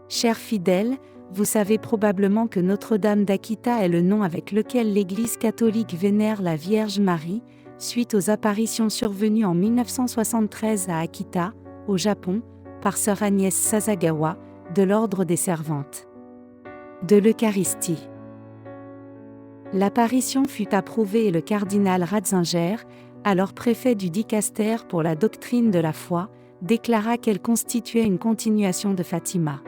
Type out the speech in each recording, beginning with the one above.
Chers fidèles, vous savez probablement que Notre-Dame d'Akita est le nom avec lequel l'Église catholique vénère la Vierge Marie, suite aux apparitions survenues en 1973 à Akita, au Japon, par sœur Agnès Sasagawa, de l'Ordre des Servantes de l'Eucharistie. L'apparition fut approuvée et le cardinal Ratzinger, alors préfet du dicaster pour la doctrine de la foi, déclara qu'elle constituait une continuation de Fatima.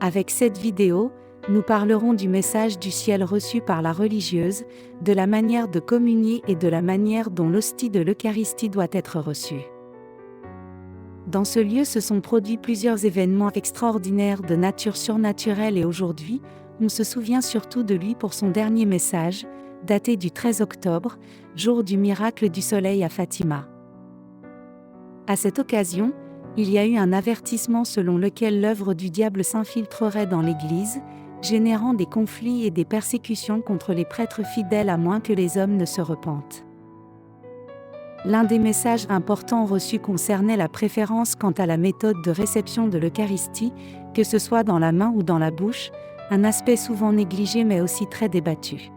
Avec cette vidéo, nous parlerons du message du ciel reçu par la religieuse, de la manière de communier et de la manière dont l'hostie de l'Eucharistie doit être reçue. Dans ce lieu se sont produits plusieurs événements extraordinaires de nature surnaturelle et aujourd'hui, on se souvient surtout de lui pour son dernier message, daté du 13 octobre, jour du miracle du soleil à Fatima. À cette occasion, il y a eu un avertissement selon lequel l'œuvre du diable s'infiltrerait dans l'Église, générant des conflits et des persécutions contre les prêtres fidèles à moins que les hommes ne se repentent. L'un des messages importants reçus concernait la préférence quant à la méthode de réception de l'Eucharistie, que ce soit dans la main ou dans la bouche, un aspect souvent négligé mais aussi très débattu.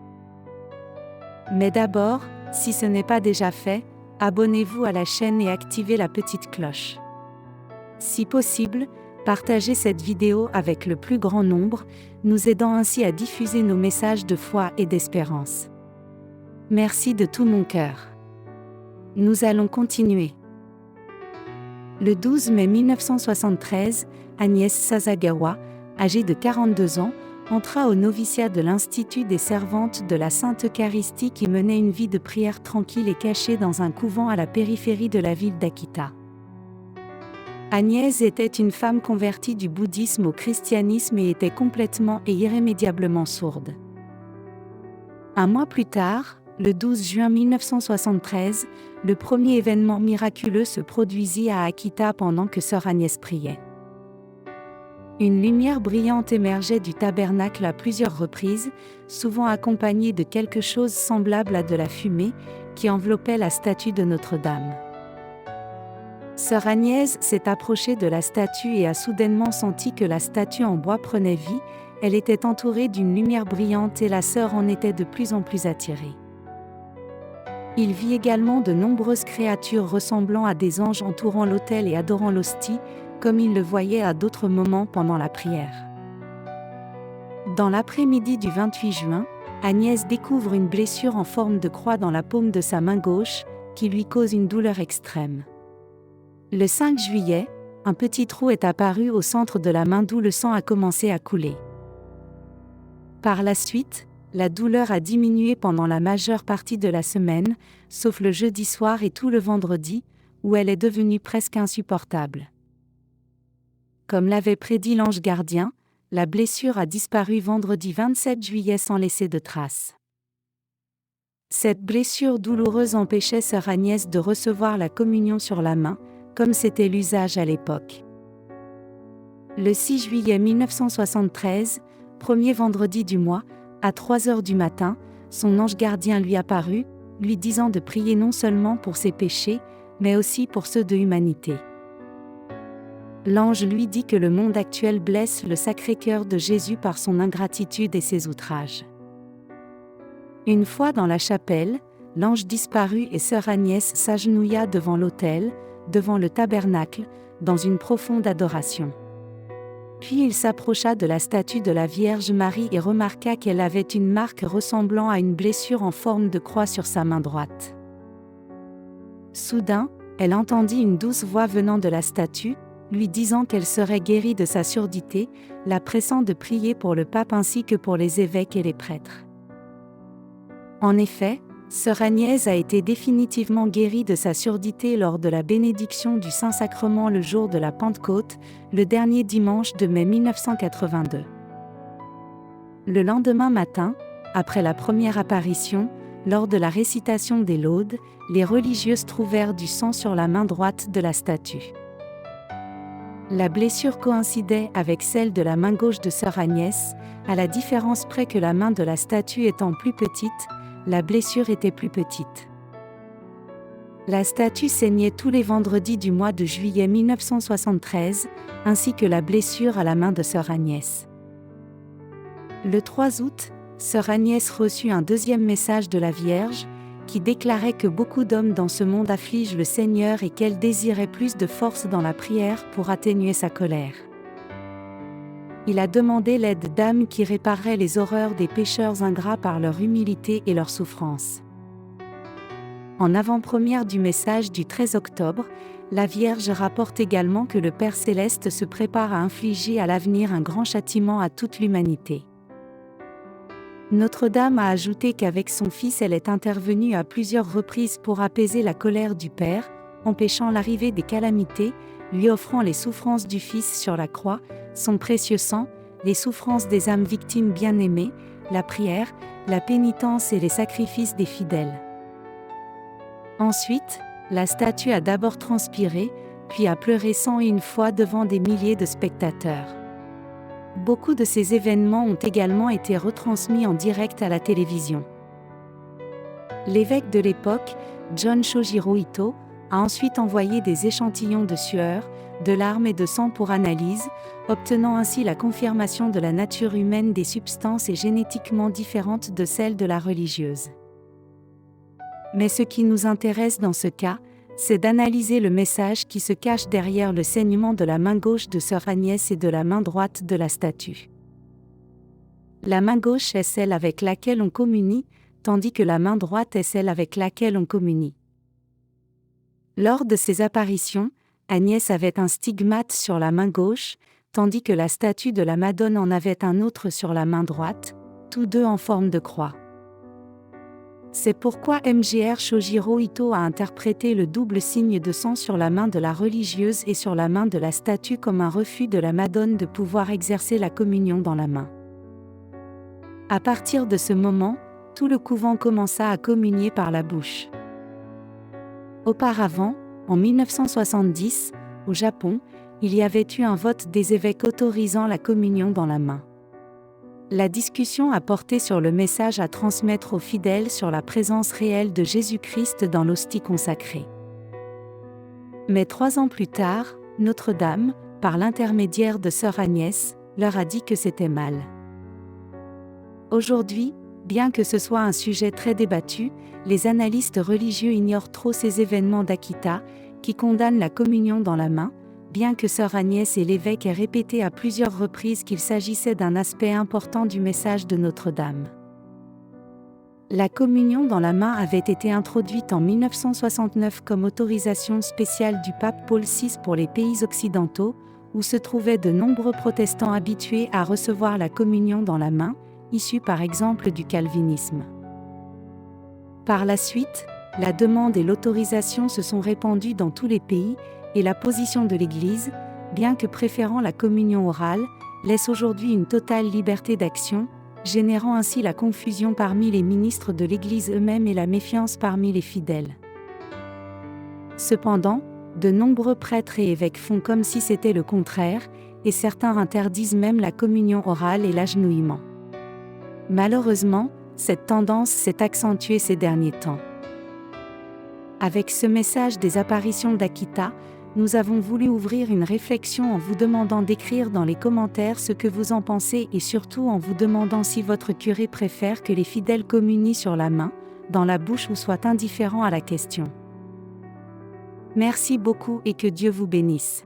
Mais d'abord, si ce n'est pas déjà fait, abonnez-vous à la chaîne et activez la petite cloche. Si possible, partagez cette vidéo avec le plus grand nombre, nous aidant ainsi à diffuser nos messages de foi et d'espérance. Merci de tout mon cœur. Nous allons continuer. Le 12 mai 1973, Agnès Sasagawa, âgée de 42 ans, entra au noviciat de l'Institut des Servantes de la Sainte Eucharistie qui menait une vie de prière tranquille et cachée dans un couvent à la périphérie de la ville d'Akita. Agnès était une femme convertie du bouddhisme au christianisme et était complètement et irrémédiablement sourde. Un mois plus tard, le 12 juin 1973, le premier événement miraculeux se produisit à Akita pendant que sœur Agnès priait. Une lumière brillante émergeait du tabernacle à plusieurs reprises, souvent accompagnée de quelque chose semblable à de la fumée, qui enveloppait la statue de Notre-Dame. Sœur Agnès s'est approchée de la statue et a soudainement senti que la statue en bois prenait vie, elle était entourée d'une lumière brillante et la sœur en était de plus en plus attirée. Il vit également de nombreuses créatures ressemblant à des anges entourant l'autel et adorant l'hostie, comme il le voyait à d'autres moments pendant la prière. Dans l'après-midi du 28 juin, Agnès découvre une blessure en forme de croix dans la paume de sa main gauche, qui lui cause une douleur extrême. Le 5 juillet, un petit trou est apparu au centre de la main d'où le sang a commencé à couler. Par la suite, la douleur a diminué pendant la majeure partie de la semaine, sauf le jeudi soir et tout le vendredi, où elle est devenue presque insupportable. Comme l'avait prédit l'ange gardien, la blessure a disparu vendredi 27 juillet sans laisser de traces. Cette blessure douloureuse empêchait sœur Agnès de recevoir la communion sur la main, comme c'était l'usage à l'époque. Le 6 juillet 1973, premier vendredi du mois, à 3 heures du matin, son ange gardien lui apparut, lui disant de prier non seulement pour ses péchés, mais aussi pour ceux de l'humanité. L'ange lui dit que le monde actuel blesse le Sacré-Cœur de Jésus par son ingratitude et ses outrages. Une fois dans la chapelle, l'ange disparut et sœur Agnès s'agenouilla devant l'autel, devant le tabernacle, dans une profonde adoration. Puis il s'approcha de la statue de la Vierge Marie et remarqua qu'elle avait une marque ressemblant à une blessure en forme de croix sur sa main droite. Soudain, elle entendit une douce voix venant de la statue, lui disant qu'elle serait guérie de sa surdité, la pressant de prier pour le pape ainsi que pour les évêques et les prêtres. En effet, sœur Agnès a été définitivement guérie de sa surdité lors de la bénédiction du Saint-Sacrement le jour de la Pentecôte, le dernier dimanche de mai 1982. Le lendemain matin, après la première apparition, lors de la récitation des laudes, les religieuses trouvèrent du sang sur la main droite de la statue. La blessure coïncidait avec celle de la main gauche de sœur Agnès, à la différence près que la main de la statue étant plus petite, la blessure était plus petite. La statue saignait tous les vendredis du mois de juillet 1973, ainsi que la blessure à la main de sœur Agnès. Le 3 août, sœur Agnès reçut un deuxième message de la Vierge, qui déclarait que beaucoup d'hommes dans ce monde affligent le Seigneur et qu'elle désirait plus de force dans la prière pour atténuer sa colère. Il a demandé l'aide d'âmes qui répareraient les horreurs des pécheurs ingrats par leur humilité et leur souffrance. En avant-première du message du 13 octobre, la Vierge rapporte également que le Père Céleste se prépare à infliger à l'avenir un grand châtiment à toute l'humanité. Notre-Dame a ajouté qu'avec son Fils elle est intervenue à plusieurs reprises pour apaiser la colère du Père, empêchant l'arrivée des calamités, lui offrant les souffrances du Fils sur la croix, son précieux sang, les souffrances des âmes victimes bien-aimées, la prière, la pénitence et les sacrifices des fidèles. Ensuite, la statue a d'abord transpiré, puis a pleuré 101 fois devant des milliers de spectateurs. Beaucoup de ces événements ont également été retransmis en direct à la télévision. L'évêque de l'époque, John Shojiro Ito, a ensuite envoyé des échantillons de sueur, de larmes et de sang pour analyse, obtenant ainsi la confirmation de la nature humaine des substances et génétiquement différentes de celles de la religieuse. Mais ce qui nous intéresse dans ce cas, c'est d'analyser le message qui se cache derrière le saignement de la main gauche de sœur Agnès et de la main droite de la statue. La main gauche est celle avec laquelle on communie, tandis que la main droite est celle avec laquelle on communie. Lors de ces apparitions, Agnès avait un stigmate sur la main gauche, tandis que la statue de la Madone en avait un autre sur la main droite, tous deux en forme de croix. C'est pourquoi Mgr Shojiro Ito a interprété le double signe de sang sur la main de la religieuse et sur la main de la statue comme un refus de la Madone de pouvoir exercer la communion dans la main. À partir de ce moment, tout le couvent commença à communier par la bouche. Auparavant, en 1970, au Japon, il y avait eu un vote des évêques autorisant la communion dans la main. La discussion a porté sur le message à transmettre aux fidèles sur la présence réelle de Jésus-Christ dans l'hostie consacrée. Mais 3 ans plus tard, Notre-Dame, par l'intermédiaire de sœur Agnès, leur a dit que c'était mal. Aujourd'hui, bien que ce soit un sujet très débattu, les analystes religieux ignorent trop ces événements d'Akita, qui condamnent la communion dans la main, bien que sœur Agnès et l'évêque aient répété à plusieurs reprises qu'il s'agissait d'un aspect important du message de Notre-Dame. La communion dans la main avait été introduite en 1969 comme autorisation spéciale du pape Paul VI pour les pays occidentaux, où se trouvaient de nombreux protestants habitués à recevoir la communion dans la main, issus par exemple du calvinisme. Par la suite, la demande et l'autorisation se sont répandues dans tous les pays, et la position de l'Église, bien que préférant la communion orale, laisse aujourd'hui une totale liberté d'action, générant ainsi la confusion parmi les ministres de l'Église eux-mêmes et la méfiance parmi les fidèles. Cependant, de nombreux prêtres et évêques font comme si c'était le contraire, et certains interdisent même la communion orale et l'agenouillement. Malheureusement, cette tendance s'est accentuée ces derniers temps. Avec ce message des apparitions d'Akita, nous avons voulu ouvrir une réflexion en vous demandant d'écrire dans les commentaires ce que vous en pensez et surtout en vous demandant si votre curé préfère que les fidèles communient sur la main, dans la bouche ou soient indifférents à la question. Merci beaucoup et que Dieu vous bénisse.